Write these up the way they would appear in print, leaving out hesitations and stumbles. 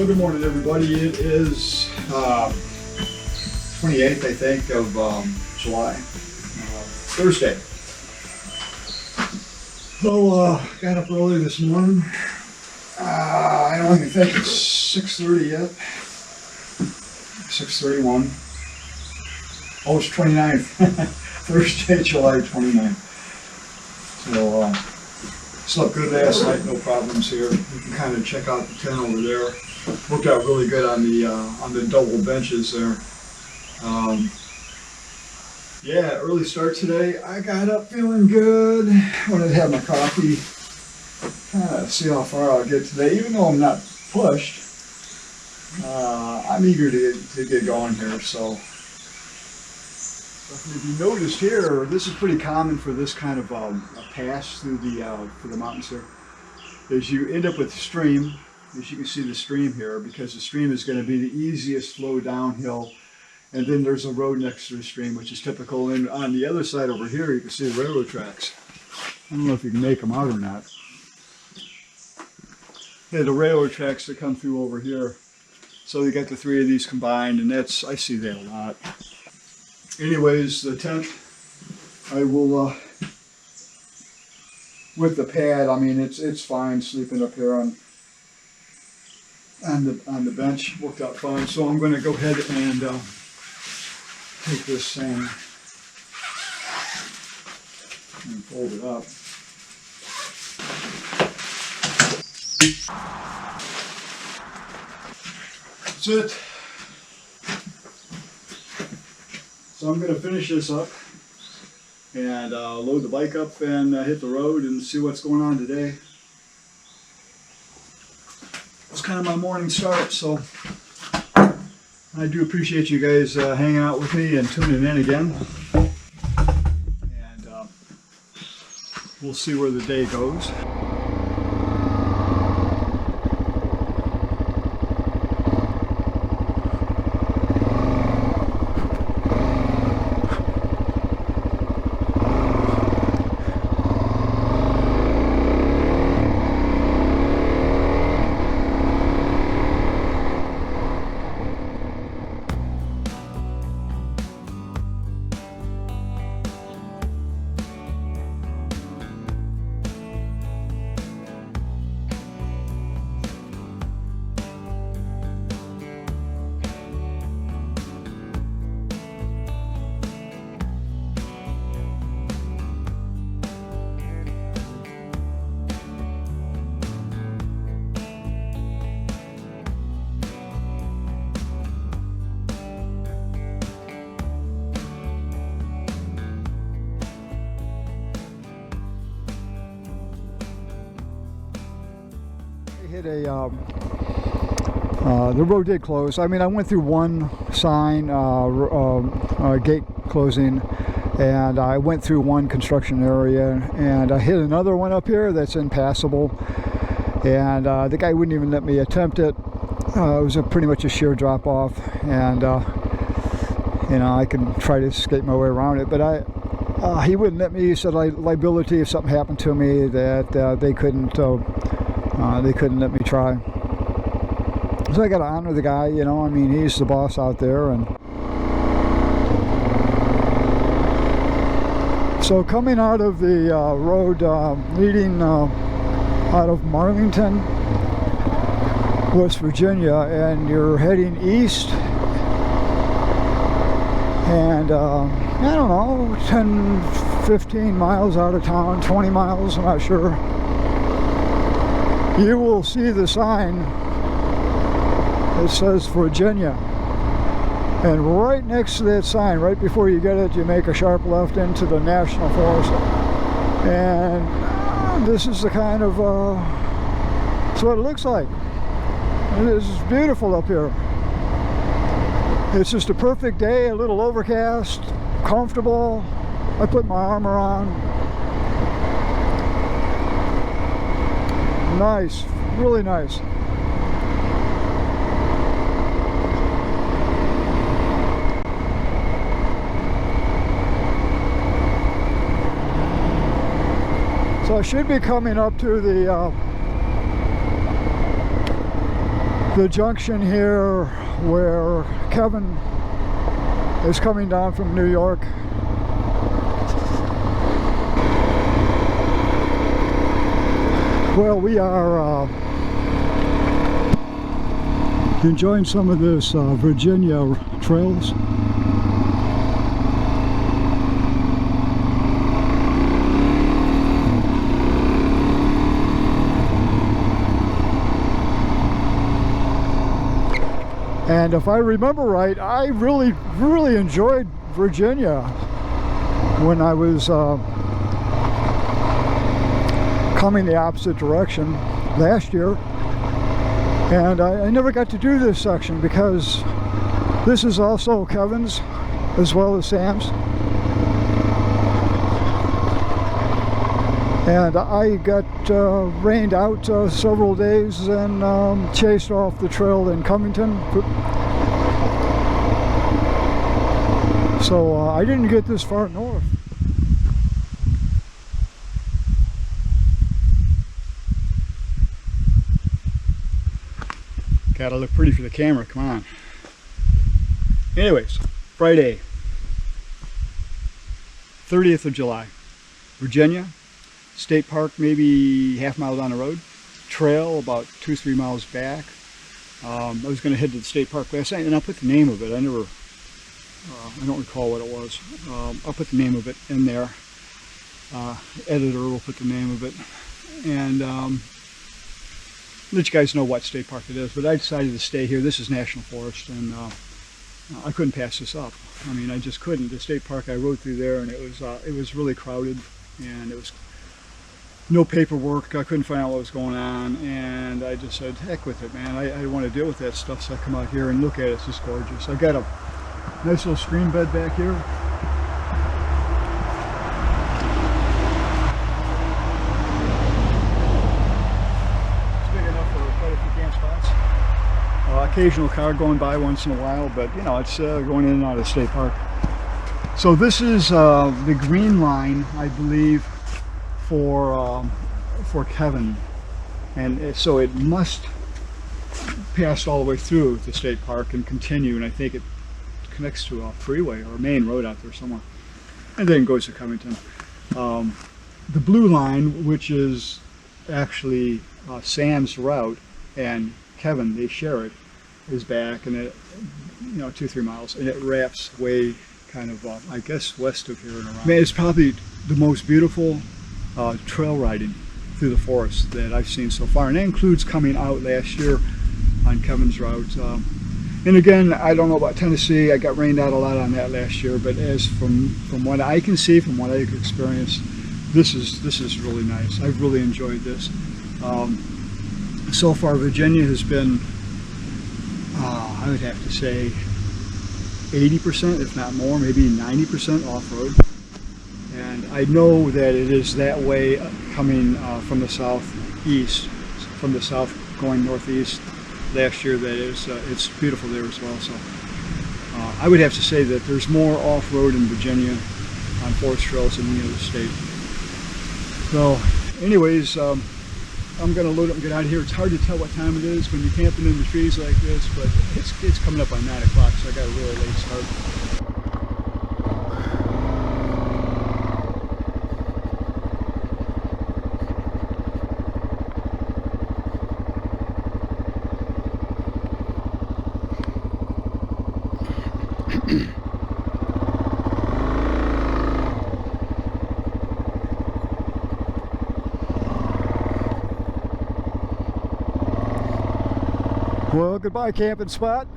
Well, good morning, everybody. It is 28th, I think, of July, Thursday. So, got up early this morning. I don't even think it's 6:30 yet. 6:31. Oh, it's 29th. Thursday, July 29th. So, slept good last night, no problems here. You can kind of check out the tent over there. Worked out really good on the double benches there. Yeah, early start today. I got up feeling good. Wanted to have my coffee. Kind of see how far I'll get today. Even though I'm not pushed, I'm eager to get going here. So if you noticed here, this is pretty common for this kind of a pass through the mountains here. Is you end up with a stream. As you can see the stream here, because the stream is going to be the easiest flow downhill, and then there's a road next to the stream, which is typical. And on the other side over here, you can see the railroad tracks. I don't know if you can make them out or not. Yeah, the railroad tracks that come through over here. So you got the three of these combined, and I see that a lot. Anyways, the tent, I will, with the pad, I mean, it's fine sleeping up here on the bench. Worked out fine. So I'm going to go ahead and take this thing and fold it up. That's it. So I'm going to finish this up and load the bike up and hit the road and see what's going on today. It's kind of my morning start, so I do appreciate you guys hanging out with me and tuning in again. And we'll see where the day goes. Hit the road did close. I mean, I went through one sign, gate closing, and I went through one construction area, and I hit another one up here that's impassable, and the guy wouldn't even let me attempt it. It was pretty much a sheer drop off, and you know, I can try to skate my way around it, but he wouldn't let me. He said liability if something happened to me, that they couldn't let me try. So I got to honor the guy, you know. I mean, he's the boss out there. And so coming out of the road leading out of Marlington, West Virginia, and you're heading east, and I don't know, 10, 15 miles out of town, 20 miles, I'm not sure, you will see the sign that says Virginia. And right next to that sign, right before you get it, you make a sharp left into the National Forest. And this is the kind of, that's what it looks like. It is beautiful up here. It's just a perfect day, a little overcast, comfortable. I put my armor on. Nice, really nice. So I should be coming up to the the junction here where Kevin is coming down from New York. Well, we are enjoying some of this Virginia trails. And if I remember right, I really enjoyed Virginia when I was coming the opposite direction last year. And I never got to do this section because this is also Kevin's as well as Sam's. And I got rained out several days and chased off the trail in Covington. So I didn't get this far north. Gotta look pretty for the camera, come on. Anyways, Friday, 30th of July, Virginia. State park maybe half mile down the road. Trail about 2-3 miles back. I was going to head to the state park last night and I'll put the name of it. I don't recall what it was. I'll put the name of it in there. Editor will put the name of it. And let you guys know what state park it is. But I decided to stay here. This is National Forest and I couldn't pass this up. I mean, I just couldn't. The state park, I rode through there and it was really crowded and it was no paperwork. I couldn't find out what was going on, and I just said, heck with it, man. I want to deal with that stuff, so I come out here and look at it. It's just gorgeous. I got a nice little stream bed back here. It's big enough for quite a few camp spots. Occasional car going by once in a while, but you know, it's going in and out of the state park. So this is the green line, I believe, for Kevin, and so it must pass all the way through the state park and continue, and I think it connects to a freeway or a main road out there somewhere, and then goes to Covington. The blue line, which is actually Sam's route and Kevin, they share it, is back, and it, you know, 2-3 miles, and it wraps way kind of I guess west of here and around. Man, it's probably the most beautiful trail riding through the forest that I've seen so far, and that includes coming out last year on Kevin's route. And again, I don't know about Tennessee. I got rained out a lot on that last year, but as from what I can see, from what I could experience, this is really nice. I've really enjoyed this. So far, Virginia has been, I would have to say, 80%, if not more, maybe 90% off-road. And I know that it is that way coming from the southeast, from the south going northeast last year, that it's beautiful there as well. So I would have to say that there's more off-road in Virginia on forest trails than any other state. So anyways, I'm going to load up and get out of here. It's hard to tell what time it is when you're camping in the trees like this, but it's coming up on 9 o'clock, so I got a really late start. Well, goodbye camping spot.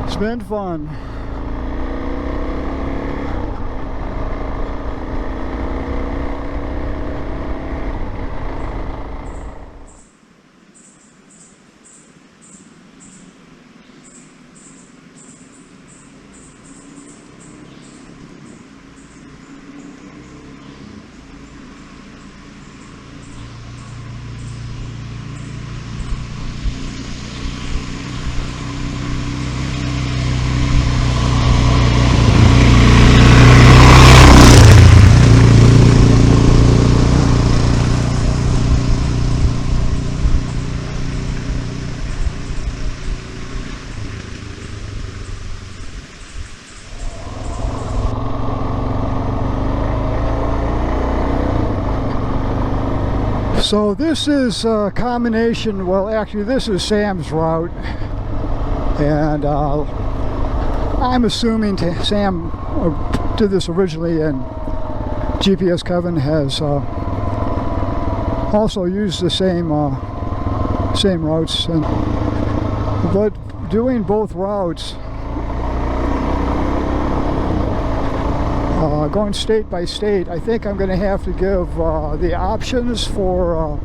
It's been fun. So this is a combination, well actually this is Sam's route, and I'm assuming Sam did this originally, and GPS Coven has also used the same routes, but doing both routes, going state by state, I think I'm going to have to give the options for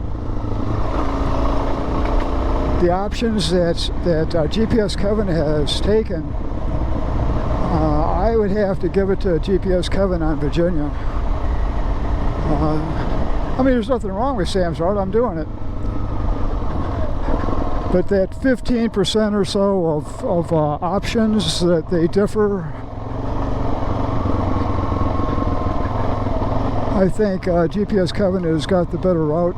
that GPS Coven has taken. I would have to give it to GPS Coven on Virginia. I mean, there's nothing wrong with Sam's route. I'm doing it. But that 15% or so of options that they differ, I think GPS Coven has got the better route.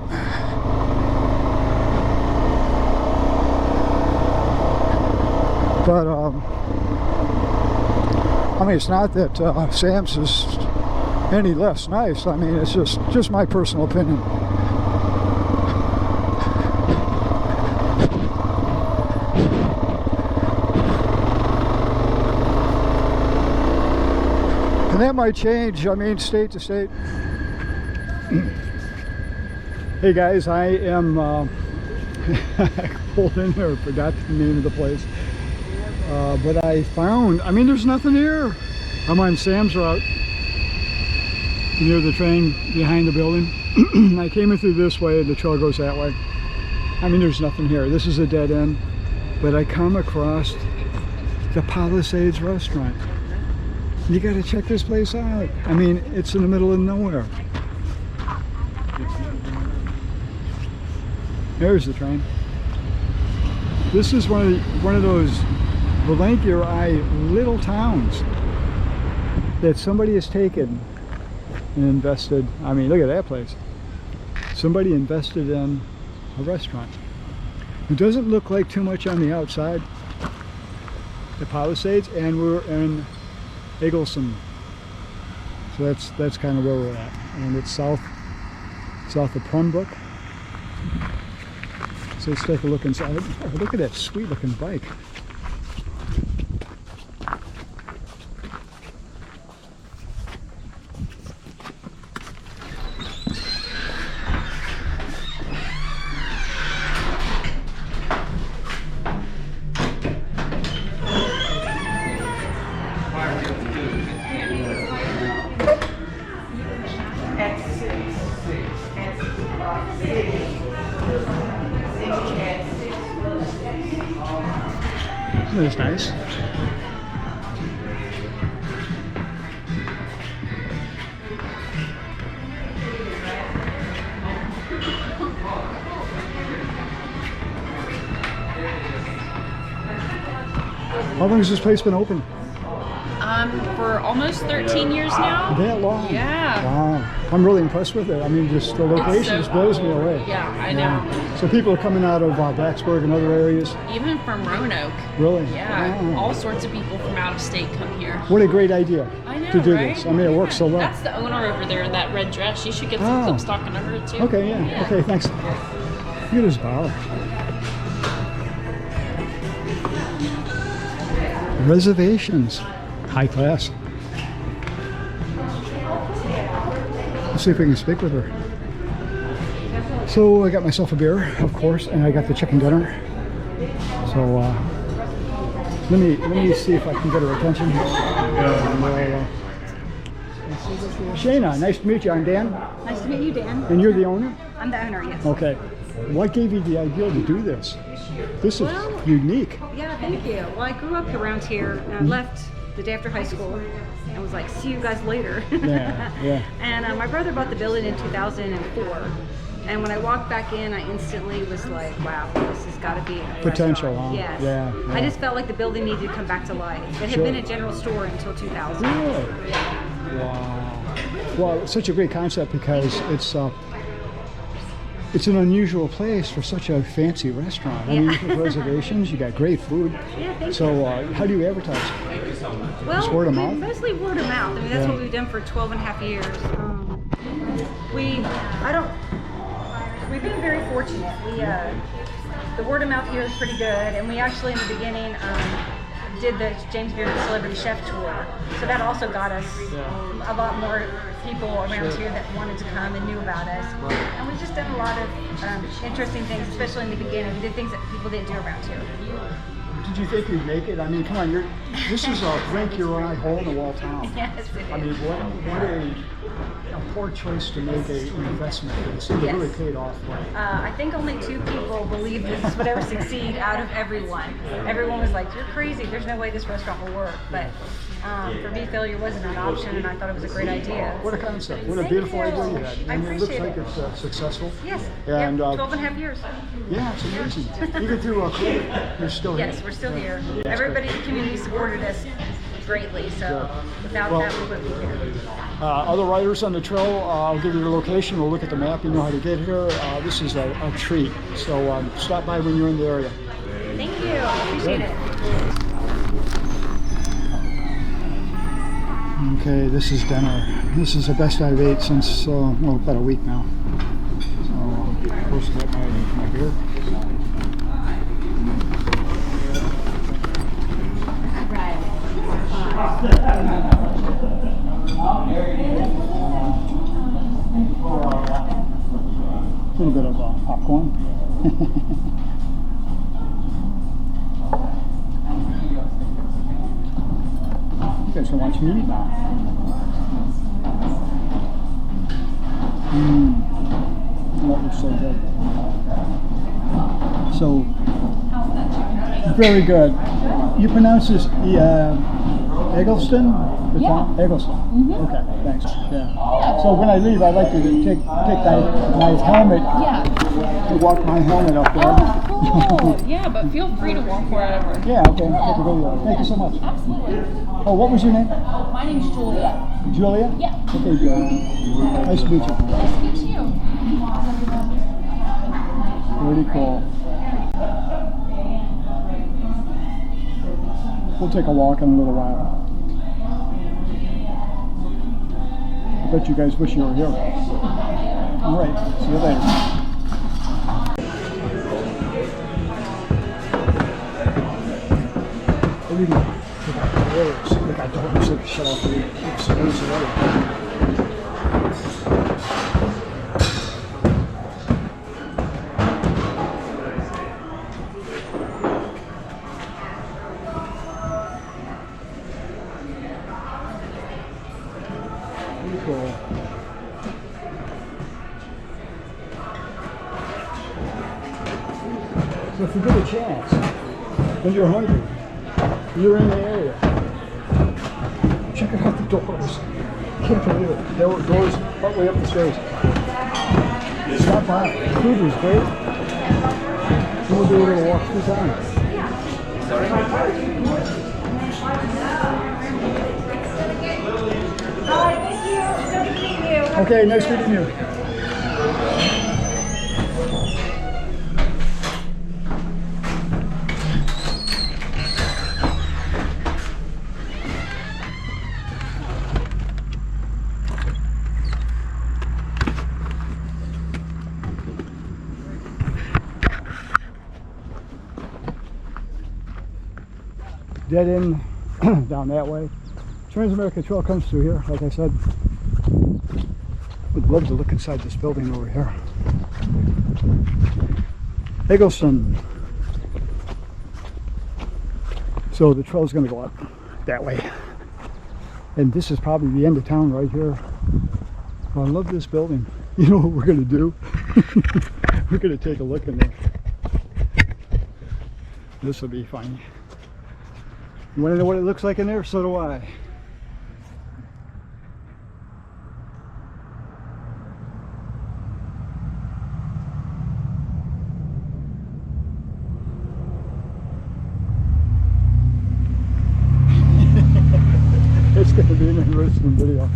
But I mean, it's not that Sam's is any less nice. I mean, it's just my personal opinion. And that might change, I mean, state to state. Hey guys, I am I pulled in here, forgot the name of the place. But I found, I mean, there's nothing here. I'm on Sam's route, near the train behind the building. I came in through this way and the trail goes that way. I mean, there's nothing here. This is a dead end. But I come across the Palisades Restaurant. You got to check this place out. I mean, it's in the middle of nowhere. There's the train. This is one of those blank your eye little towns that somebody has taken and invested. I mean, look at that place. Somebody invested in a restaurant. It doesn't look like too much on the outside. The Palisades, and we're in Eggleston. So that's kind of where we're at, and it's south of Pembroke. So let's take a look inside. Oh, look at that sweet looking bike. That's nice. How long has this place been open? For almost 13 years now. That long? Yeah. Wow. I'm really impressed with it. I mean, just the location just blows me away. Yeah, I know. So people are coming out of Blacksburg and other areas? Even from Roanoke. Really? Yeah. Wow. All sorts of people from out of state come here. What a great idea. I know, to do right? this. I mean, it works so well. That's the owner over there in that red dress. You should get some clips talking to her too. Okay, yeah. Okay, thanks. Look at this bar. Reservations. High class. Let's see if we can speak with her. So I got myself a beer, of course, and I got the chicken dinner. So let me see if I can get her attention. Shayna, nice to meet you. I'm Dan. Nice to meet you, Dan. And you're the owner? I'm the owner, yes. Okay. What gave you the idea to do this? This is unique. Yeah, thank you. Well, I grew up around here, and I left the day after high school and was like, see you guys later. Yeah, yeah. And my brother bought the building in 2004. And when I walked back in, I instantly was like, wow, this has got to be a Potential, restaurant. huh? Yes. Yeah. I just felt like the building needed to come back to life. It had been a general store until 2000. Really? Wow. Well, it's such a great concept because it's an unusual place for such a fancy restaurant. I mean, you have reservations, you got great food. Yeah, thank so, you. How do you advertise? Well, just word of mouth? Mostly word of mouth. I mean, that's what we've done for 12 and a half years. We've been very fortunate. The word of mouth here is pretty good, and we actually in the beginning did the James Beard Celebrity Chef Tour, so that also got us a lot more people around here that wanted to come and knew about us. And we've just done a lot of interesting things, especially in the beginning. We did things that people didn't do around here. Did you think you'd make it? I mean, come on, this is a blink your eye hole in the wall town. Yes, it is. I mean, what a poor choice to make an investment. It seemed to really paid off. I think only 2 people believed this would ever succeed out of everyone. Everyone was like, "You're crazy. There's no way this restaurant will work." But for me, failure wasn't an option, and I thought it was a great idea. What a concept. What a beautiful idea you had. I And it looks appreciate like it's successful. Yes. And, 12 and a half years. Yeah, it's amazing. Even through COVID, you're still here. Yes, we're still here. Everybody in the community supported us greatly, so without that, we wouldn't be here. Other riders on the trail, I'll give you the location. We'll look at the map. You know how to get here. This is a treat. So stop by when you're in the area. Thank you. I appreciate it. Okay, this is dinner. This is the best I've ate since, about a week now. So, first get my beer. A little bit of popcorn. You guys can watch me eat now. That was so good. So, very good. You pronounce this Eggleston? Yeah. Eggleston. Okay, thanks. Yeah. So when I leave, I'd like to take my helmet. Yeah. To walk my helmet up there. Oh, cool. Yeah, but feel free to walk wherever. Yeah, okay. Thank you so much. Absolutely. Oh, what was your name? My name's Julia. Julia? Yeah. Okay, Julia. Nice to meet you. Nice to meet you. Pretty cool. We'll take a walk in a little while. I bet you guys wish you were here. All right, see you later. What do you do? Look, I told you to shut off the cool. So if you get a chance, when you're hungry, you're in the area, check out the doors. Can't believe it. There were doors partway up the stairs. Stop by. The food was great. And we'll do a little walk through town. Okay, nice meeting you. Dead end down that way. Transamerica Trail comes through here, like I said. Would love to look inside this building over here. Eggleston. So the trail's going to go up that way. And this is probably the end of town right here. I love this building. You know what we're going to do? We're going to take a look in there. This will be funny. You want to know what it looks like in there? So do I. It's going to be an interesting video.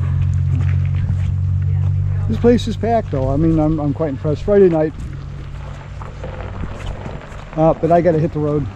This place is packed though. I mean, I'm quite impressed. Friday night. But I got to hit the road.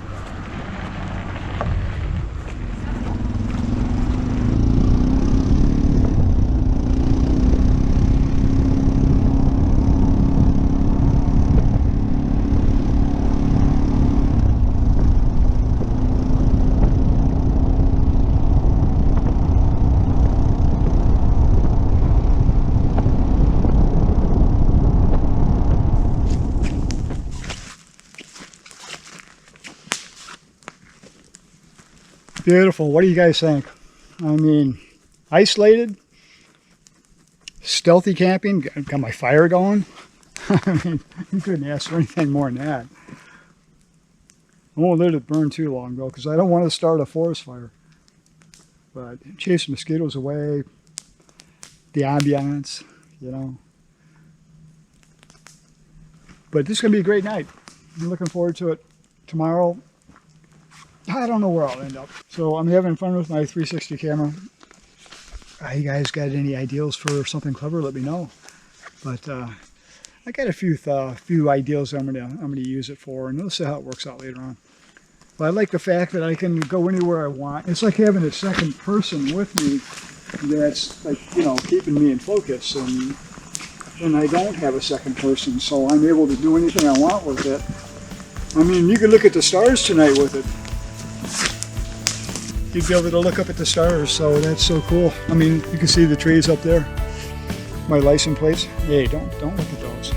Beautiful. What do you guys think? I mean, isolated, stealthy camping, got my fire going. I mean, you couldn't ask for anything more than that. I won't let it burn too long though, because I don't want to start a forest fire. But chase mosquitoes away, the ambiance, you know. But this is going to be a great night. I'm looking forward to it. Tomorrow, I don't know where I'll end up. So I'm having fun with my 360 camera. You guys got any ideas for something clever? Let me know. But I got a few ideas I'm gonna use it for, and we'll see how it works out later on. But I like the fact that I can go anywhere I want. It's like having a second person with me that's like, you know, keeping me in focus, and I don't have a second person, so I'm able to do anything I want with it. I mean, you could look at the stars tonight with it. You'd be able to look up at the stars, so that's so cool. I mean, you can see the trees up there. My license plates. Hey, don't look at those.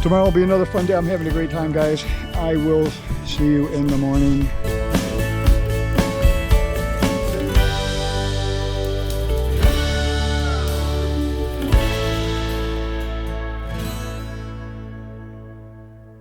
Tomorrow will be another fun day. I'm having a great time, guys. I will see you in the morning.